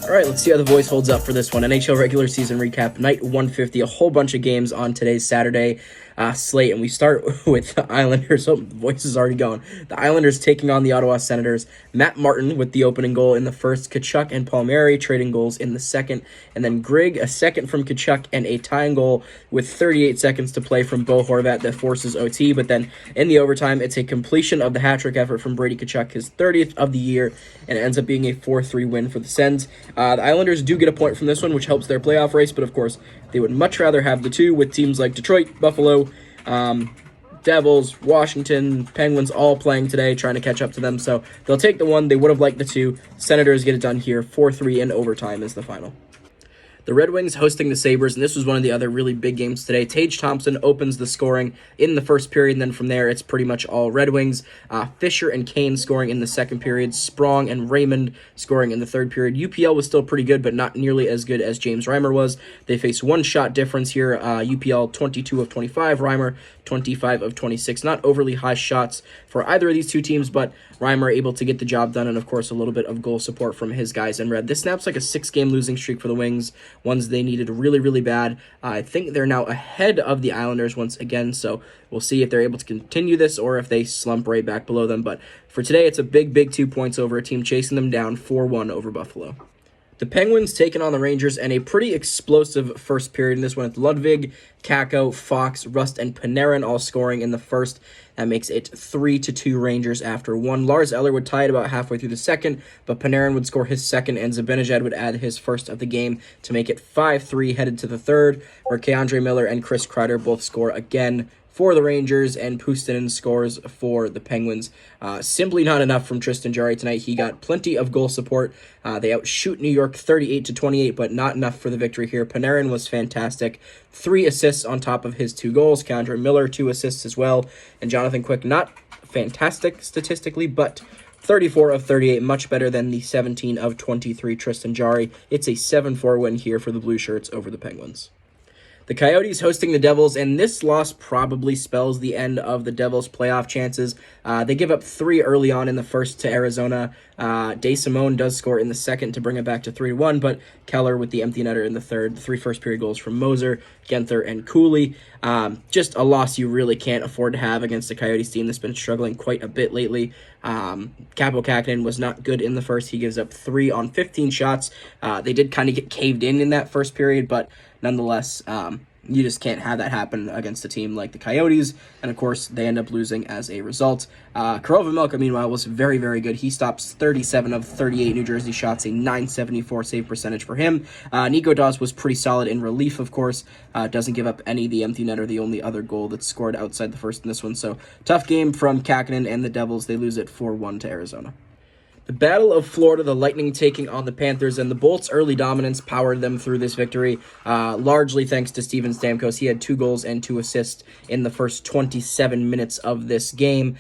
All right, let's see how the voice holds up for this one. NHL regular season recap, night 150, a whole bunch of games on today's Saturday slate, and we start with the Islanders. Oh, the voice is already going. The Islanders taking on the Ottawa Senators. Matt Martin with the opening goal in the first, Tkachuk and Palmieri trading goals in the second, and then Grigg, a second from Tkachuk, and a tying goal with 38 seconds to play from Bo Horvat that forces OT, but then in the overtime, it's a completion of the hat-trick effort from Brady Tkachuk, his 30th of the year, and it ends up being a 4-3 win for the Sens. The Islanders do get a point from this one, which helps their playoff race, but of course, they would much rather have the two with teams like Detroit, Buffalo, Devils, Washington, Penguins all playing today, trying to catch up to them, so they'll take the one. They would have liked the two. Senators get it done here. 4-3 in overtime is the final. The Red Wings hosting the Sabres, and this was one of the other really big games today. Tage Thompson opens the scoring in the first period, and then from there, it's pretty much all Red Wings. Fisher and Kane scoring in the second period. Sprong and Raymond scoring in the third period. UPL was still pretty good, but not nearly as good as James Reimer was. They face one shot difference here. UPL 22 of 25, Reimer 25 of 26. Not overly high shots for either of these two teams, but Reimer able to get the job done, and of course, a little bit of goal support from his guys in red. This snaps like a 6-game losing streak for the Wings, ones they needed really, really bad. I think they're now ahead of the Islanders once again, so we'll see if they're able to continue this or if they slump right back below them. But for today, it's a big, big 2 points over a team chasing them down 4-1 over Buffalo. The Penguins taking on the Rangers, and a pretty explosive first period in this one with Ludwig, Kakko, Fox, Rust, and Panarin all scoring in the first. That makes it 3-2 Rangers after one. Lars Eller would tie it about halfway through the second, but Panarin would score his second, and Zibanejad would add his first of the game to make it 5-3 headed to the third, where Keandre Miller and Chris Kreider both score again for the Rangers, and Puustinen scores for the Penguins. Simply not enough from Tristan Jarry tonight. He got plenty of goal support. They outshoot New York 38-28, but not enough for the victory here. Panarin was fantastic. 3 assists on top of his 2 goals. Keandre Miller, 2 assists as well. And Jonathan Quick, not fantastic statistically, but 34 of 38, much better than the 17 of 23 Tristan Jarry. It's a 7-4 win here for the Blue Shirts over the Penguins. The Coyotes hosting the Devils, and this loss probably spells the end of the Devils' playoff chances. They give up 3 early on in the first to Arizona. DeSimone does score in the second to bring it back to 3-1, but Keller with the empty netter in the third. The 3 first-period goals from Moser, Genther, and Cooley. Just a loss you really can't afford to have against a Coyotes team that's been struggling quite a bit lately. Kaapo Kähkönen was not good in the first. He gives up 3 on 15 shots. They did kind of get caved in that first period, but nonetheless, you just can't have that happen against a team like the Coyotes, and of course, they end up losing as a result. Korovamelka, meanwhile, was very, very good. He stops 37 of 38 New Jersey shots, a .974 save percentage for him. Nico Daws was pretty solid in relief, of course. Doesn't give up any. The empty netter, the only other goal that's scored outside the first in this one. So, tough game from Kähkönen and the Devils. They lose it 4-1 to Arizona. The Battle of Florida, the Lightning taking on the Panthers, and the Bolts' early dominance powered them through this victory, largely thanks to Steven Stamkos. He had 2 goals and 2 assists in the first 27 minutes of this game.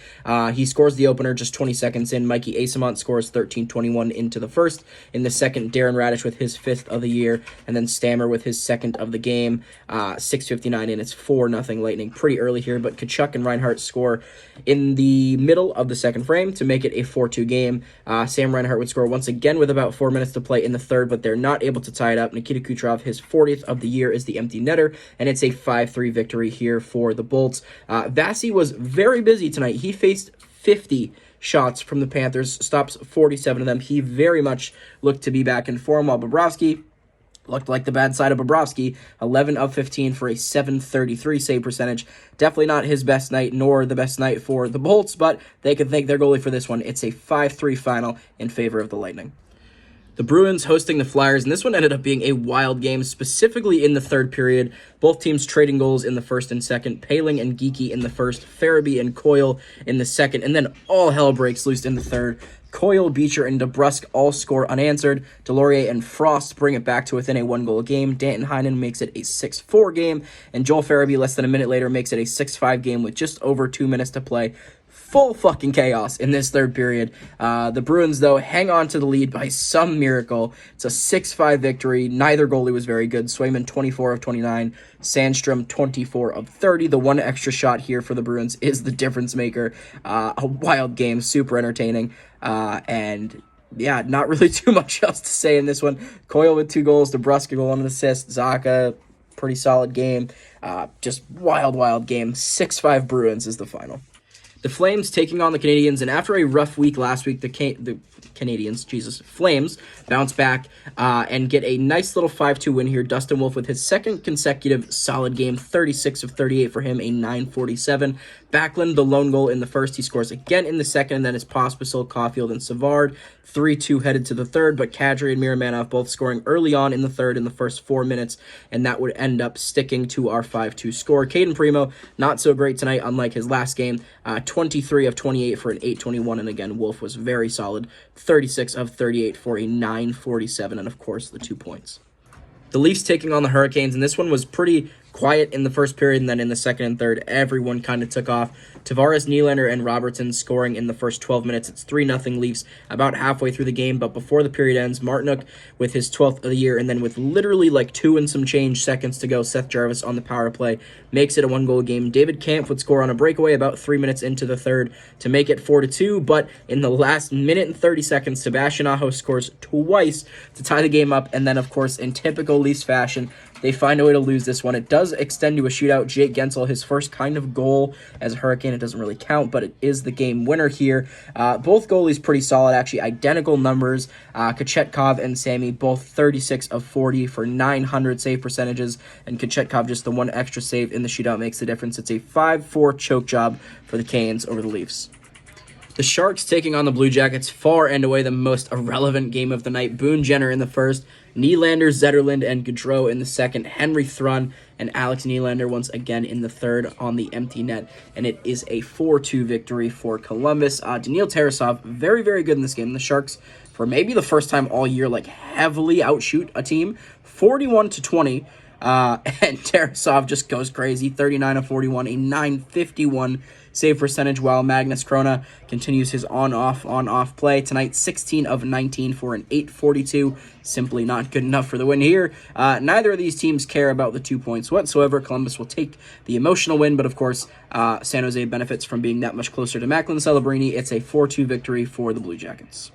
He scores the opener just 20 seconds in. Mikey Eyssimont scores 13:21 into the first. In the second, Darren Radish with his 5th of the year, and then Stammer with his 2nd of the game. 6:59 in, it's 4-0 Lightning. Pretty early here, but Tkachuk and Reinhart score in the middle of the second frame to make it a 4-2 game. Sam Reinhart would score once again with about 4 minutes to play in the third, but they're not able to tie it up. Nikita Kucherov, his 40th of the year, is the empty netter, and it's a 5-3 victory here for the Bolts. Vasi was very busy tonight. He faced 50 shots from the Panthers, stops 47 of them. He very much looked to be back in form, while Bobrovsky looked like the bad side of Bobrovsky, 11 of 15 for a .733 save percentage. Definitely not his best night, nor the best night for the Bolts, but they can thank their goalie for this one. It's a 5-3 final in favor of the Lightning. The Bruins hosting the Flyers, and this one ended up being a wild game, specifically in the third period. Both teams trading goals in the first and second. Paling and Geekie in the first, Farabee and Coyle in the second, and then all hell breaks loose in the third. Coyle, Beecher, and DeBrusk all score unanswered. Delorier and Frost bring it back to within a 1-goal game. Danton Heinen makes it a 6-4 game, and Joel Farabee less than a minute later makes it a 6-5 game with just over 2 minutes to play. Full fucking chaos in this third period. The Bruins, though, hang on to the lead by some miracle. It's a 6-5 victory. Neither goalie was very good. Swayman, 24 of 29. Sandstrom, 24 of 30. The one extra shot here for the Bruins is the difference maker. A wild game, super entertaining. And yeah, not really too much else to say in this one. Coyle with 2 goals, DeBrusk goal and an assist, Zaka, pretty solid game. Just wild game. 6-5 Bruins is the final. The Flames taking on the Canadiens, and after a rough week last week, the Flames bounce back and get a nice little 5-2 win here. Dustin Wolf with his second consecutive solid game, 36 of 38 for him, a .947. Backlund, the lone goal in the first, he scores again in the second, and then it's Pospisil, Caulfield, and Savard. 3-2 headed to the third, but Kadri and Miramanov both scoring early on in the third in the first 4 minutes, and that would end up sticking to our 5-2 score. Caden Primo, not so great tonight, unlike his last game. 23 of 28 for an .821, and again, Wolf was very solid. 36 of 38 for a .947, and of course, the 2 points. The Leafs taking on the Hurricanes, and this one was pretty quiet in the first period, and then in the second and third, everyone kind of took off. Tavares, Nylander, and Robertson scoring in the first 12 minutes. It's 3-0 Leafs about halfway through the game, but before the period ends, Martinook with his 12th of the year, and then with literally like 2 and some change seconds to go, Seth Jarvis on the power play makes it a 1-goal game. David Kampf would score on a breakaway about 3 minutes into the third to make it 4-2, but in the last minute and 30 seconds, Sebastian Aho scores twice to tie the game up, and then, of course, in typical Leafs fashion, they find a way to lose this one. It does extend to a shootout. Jake Gensel, his first kind of goal as a Hurricane. It doesn't really count, but it is the game winner here. Both goalies pretty solid, actually identical numbers. Kochetkov and Sammy both 36 of 40 for 900 save percentages, and Kochetkov just the one extra save in the shootout makes the difference. It's a 5-4 choke job for the Canes over the Leafs. The Sharks taking on the Blue Jackets, far and away the most irrelevant game of the night. Boone Jenner in the first, Nylander, Zetterlund, and Gaudreau in the second, Henry Thrun and Alex Nylander once again in the third on the empty net, and it is a 4-2 victory for Columbus. Daniil Tarasov, very, very good in this game. The Sharks, for maybe the first time all year, like heavily outshoot a team, 41-20. And Tarasov just goes crazy, 39 of 41, a .951 save percentage, while Magnus Krona continues his on-off play. Tonight, 16 of 19 for an .842, simply not good enough for the win here. Neither of these teams care about the 2 points whatsoever. Columbus will take the emotional win, but of course, San Jose benefits from being that much closer to Macklin Celebrini. It's a 4-2 victory for the Blue Jackets.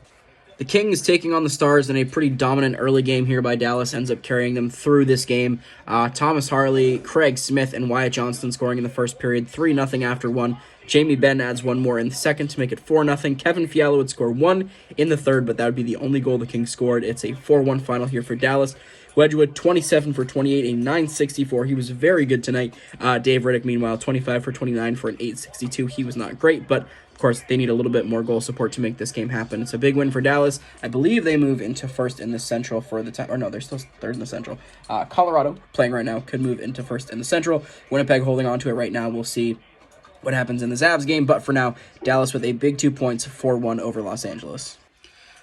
The Kings taking on the Stars in a pretty dominant early game here by Dallas ends up carrying them through this game. Thomas Harley, Craig Smith, and Wyatt Johnston scoring in the first period, 3-0 after one. Jamie Benn adds one more in the second to make it 4-0. Kevin Fiala would score one in the third, but that would be the only goal the Kings scored. It's a 4-1 final here for Dallas. Wedgwood, 27 for 28, a .964. He was very good tonight. Dave Riddick, meanwhile, 25 for 29 for an .862. He was not great, but of course, they need a little bit more goal support to make this game happen. It's a big win for Dallas. I believe they move into first in the Central for the time. Or no, they're still third in the Central. Colorado, playing right now, could move into first in the Central. Winnipeg holding on to it right now. We'll see what happens in the Avs game. But for now, Dallas with a big 2 points, 4-1 over Los Angeles.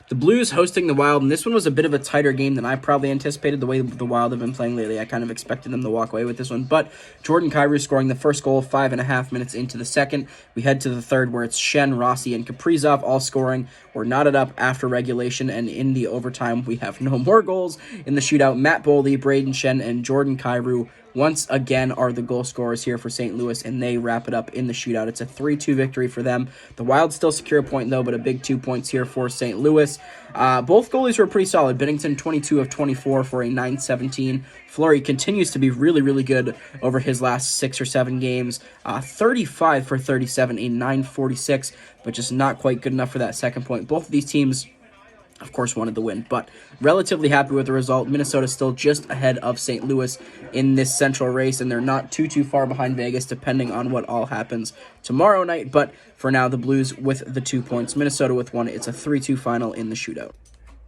The Blues hosting the Wild, and this one was a bit of a tighter game than I probably anticipated. The way the Wild have been playing lately, I kind of expected them to walk away with this one. But Jordan Kyrou scoring the first goal 5.5 minutes into the second. We head to the third, where it's Shen, Rossi, and Kaprizov all scoring. We're knotted up after regulation, and in the overtime, we have no more goals. In the shootout, Matt Boldy, Braden Shen, and Jordan Kyrou once again are the goal scorers here for St. Louis, and they wrap it up in the shootout. It's a 3-2 victory for them. The Wild still secure a point, though, but a big 2 points here for St. Louis. Both goalies were pretty solid. Binnington, 22 of 24 for a .917. Fleury continues to be really, really good over his last 6 or 7 games. 35 for 37, a .946, but just not quite good enough for that second point. Both of these teams, of course, wanted the win, but relatively happy with the result. Minnesota still just ahead of St. Louis in this Central race, and they're not too far behind Vegas, depending on what all happens tomorrow night. But for now, the Blues with the 2 points, Minnesota with one. It's a 3-2 final in the shootout.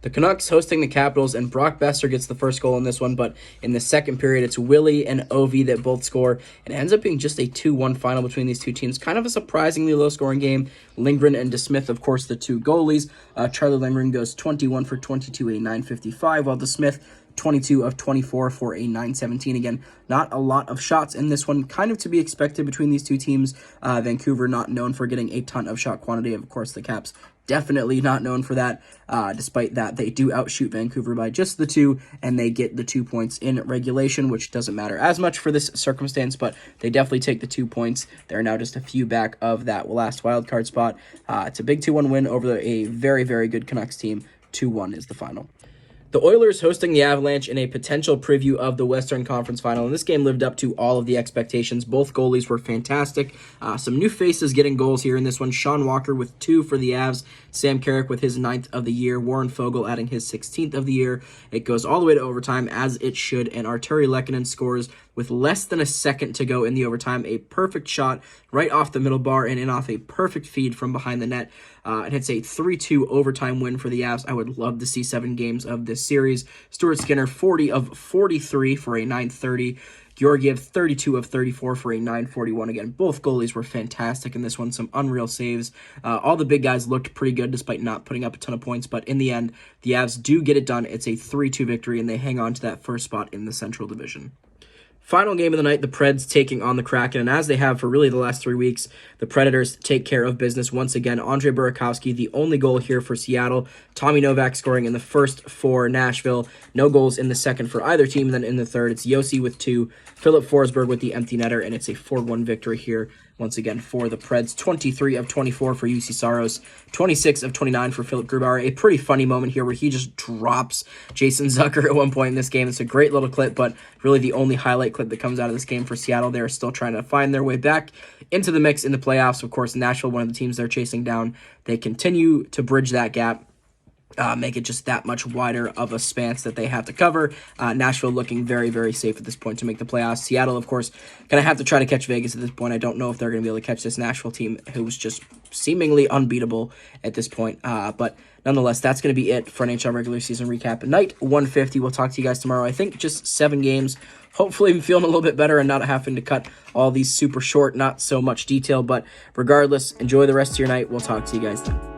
The Canucks hosting the Capitals, and Brock Besser gets the first goal in this one, but in the second period, it's Willie and Ovi that both score. It ends up being just a 2-1 final between these two teams. Kind of a surprisingly low-scoring game. Lindgren and DeSmith, of course, the two goalies. Charlie Lindgren goes 21 for 22, a .955, while DeSmith 22 of 24 for a .917. Again, not a lot of shots in this one, kind of to be expected between these two teams. Vancouver not known for getting a ton of shot quantity. Of course, the Caps definitely not known for that. Despite that, they do outshoot Vancouver by just the 2, and they get the 2 points in regulation, which doesn't matter as much for this circumstance, but they definitely take the 2 points. They're now just a few back of that last wildcard spot. It's a big 2-1 win over a very, very good Canucks team. 2-1 is the final. The Oilers hosting the Avalanche in a potential preview of the Western Conference Final, and this game lived up to all of the expectations. Both goalies were fantastic. Some new faces getting goals here in this one. Sean Walker with 2 for the Avs. Sam Carrick with his 9th of the year. Warren Foegele adding his 16th of the year. It goes all the way to overtime, as it should, and Arturi Lehkonen scores with less than a second to go in the overtime. A perfect shot right off the middle bar and in off a perfect feed from behind the net. And it's a 3-2 overtime win for the Avs. I would love to see 7 games of this series. Stuart Skinner, 40 of 43 for a .930. Georgiev, 32 of 34 for a .941. Again, both goalies were fantastic in this one. Some unreal saves. All the big guys looked pretty good despite not putting up a ton of points. But in the end, the Avs do get it done. It's a 3-2 victory, and they hang on to that first spot in the Central Division. Final game of the night, the Preds taking on the Kraken, and as they have for really the last 3 weeks, the Predators take care of business once again. Andre Burakovsky, the only goal here for Seattle. Tommy Novak scoring in the first for Nashville. No goals in the second for either team. And then in the third, it's Yossi with 2, Philip Forsberg with the empty netter, and it's a 4-1 victory here once again for the Preds. 23 of 24 for UC Saros, 26 of 29 for Philip Grubauer. A pretty funny moment here where he just drops Jason Zucker at one point in this game. It's a great little clip, but really the only highlight clip that comes out of this game for Seattle. They're still trying to find their way back into the mix in the playoffs. Of course, Nashville, one of the teams they're chasing down. They continue to bridge that gap. Make it just that much wider of a span that they have to cover. Nashville looking very, very safe at this point to make the playoffs. Seattle, of course, going to have to try to catch Vegas at this point. I don't know if they're going to be able to catch this Nashville team who's just seemingly unbeatable at this point. But nonetheless, that's going to be it for NHL regular season recap. Night 150. We'll talk to you guys tomorrow. I think just 7 games. Hopefully I'm feeling a little bit better and not having to cut all these super short, not so much detail. But regardless, enjoy the rest of your night. We'll talk to you guys then.